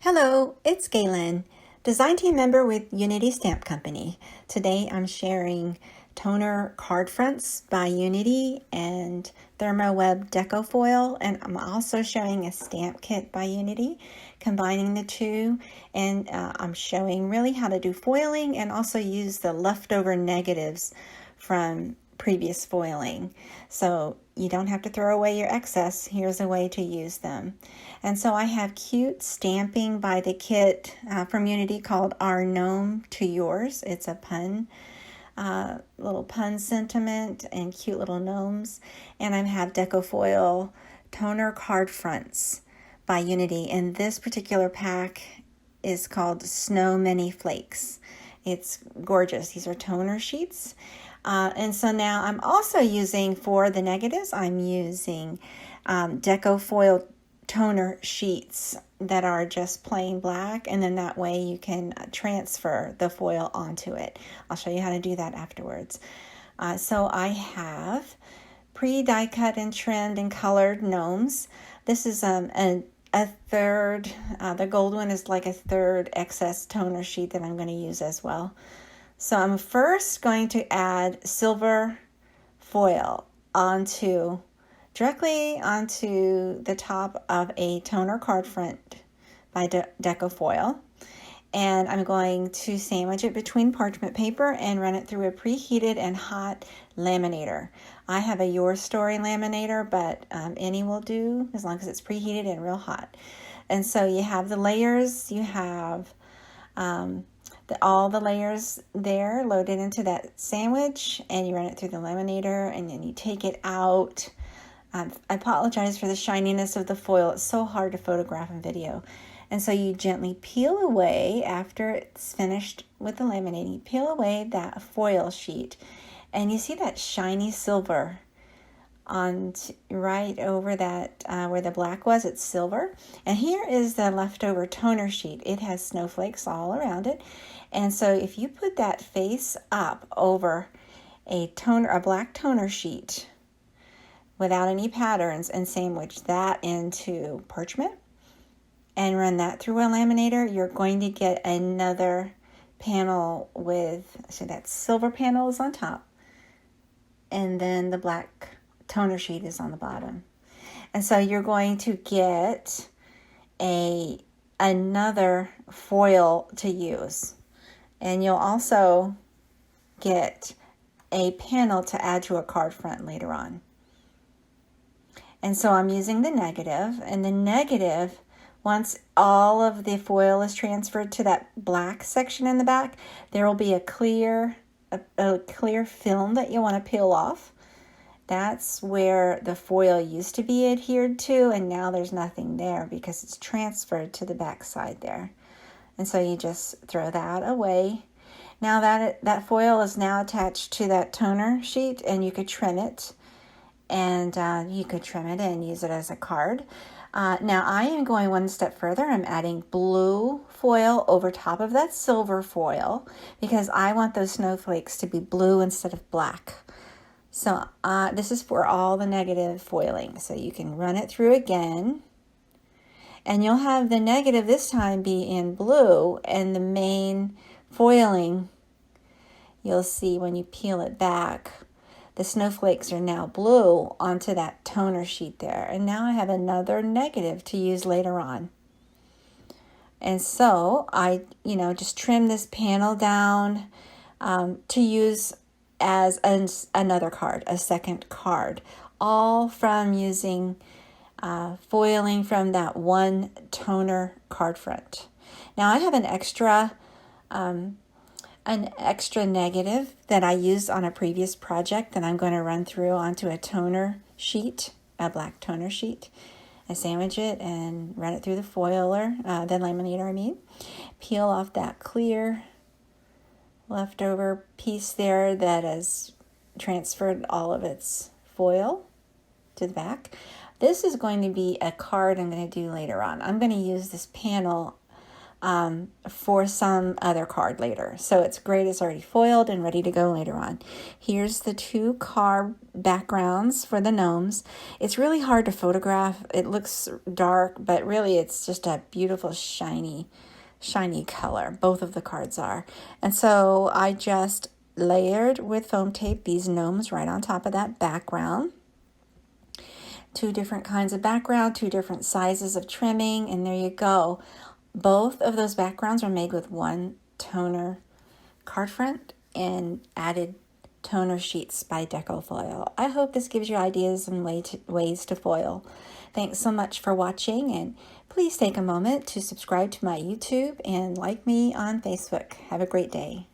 Hello, it's Galen, design team member with Unity Stamp Company. Today I'm sharing toner card fronts by Unity and ThermoWeb deco foil, and I'm also showing a stamp kit by Unity, combining the two, and I'm showing really how to do foiling and also use the leftover negatives from previous foiling. So you don't have to throw away your excess. Here's a way to use them. And so I have cute stamping by the kit from Unity called Our Gnome to Yours. It's a pun, little pun sentiment and cute little gnomes. And I have deco foil toner card fronts by Unity. And this particular pack is called Snow Mini Flakes. It's gorgeous. These are toner sheets. And so now I'm also using, for the negatives, I'm using deco foil toner sheets that are just plain black, and then that way you can transfer the foil onto it. I'll show you how to do that afterwards. So I have pre-die cut and trimmed and colored gnomes. This is a third, the gold one is like a third excess toner sheet that I'm going to use as well. So I'm first going to add silver foil directly onto the top of a toner card front by deco foil. And I'm going to sandwich it between parchment paper and run it through a preheated and hot laminator. I have a Your Story laminator, but any will do as long as it's preheated and real hot. And so you have the layers, you have all the layers there loaded into that sandwich, and you run it through the laminator, and then you take it out. I apologize for the shininess of the foil. It's so hard to photograph in video. And so you gently peel away after it's finished with the laminating. You peel away that foil sheet, and you see that shiny silver on right over that where the black was. It's silver. And here is the leftover toner sheet. It has snowflakes all around it. And so if you put that face up over a black toner sheet without any patterns and sandwich that into parchment and run that through a laminator, you're going to get another panel so that silver panel is on top, and then the black toner sheet is on the bottom. And so you're going to get another foil to use. And you'll also get a panel to add to a card front later on. And so I'm using the negative, and the negative, once all of the foil is transferred to that black section in the back, there will be a clear film that you want to peel off. That's where the foil used to be adhered to, and now there's nothing there because it's transferred to the back side there. And so you just throw that away. Now that foil is now attached to that toner sheet, and you could trim it, and you could trim it and use it as a card. Now I am going one step further. I'm adding blue foil over top of that silver foil because I want those snowflakes to be blue instead of black. So this is for all the negative foiling. So you can run it through again, and you'll have the negative this time be in blue, and the main foiling, you'll see when you peel it back, the snowflakes are now blue onto that toner sheet there. And now I have another negative to use later on. And so I, just trim this panel down to use as another card, a second card, all from using foiling from that one toner card front. Now I have an extra negative that I used on a previous project that I'm going to run through onto a toner sheet, a black toner sheet. I sandwich it and run it through the foiler, the laminator, Peel off that clear leftover piece there that has transferred all of its foil to the back. This is going to be a card I'm going to do later on. I'm going to use this panel for some other card later. So it's great. It's already foiled and ready to go later on. Here's the 2 card backgrounds for the gnomes. It's really hard to photograph. It looks dark, but really it's just a beautiful shiny color. Both of the cards are. And so I just layered with foam tape these gnomes right on top of that background. 2 different kinds of background, 2 different sizes of trimming, and there you go. Both of those backgrounds are made with 1 toner card front and added toner sheets by Decofoil. I hope this gives you ideas and ways to foil. Thanks so much for watching, and please take a moment to subscribe to my YouTube and like me on Facebook. Have a great day.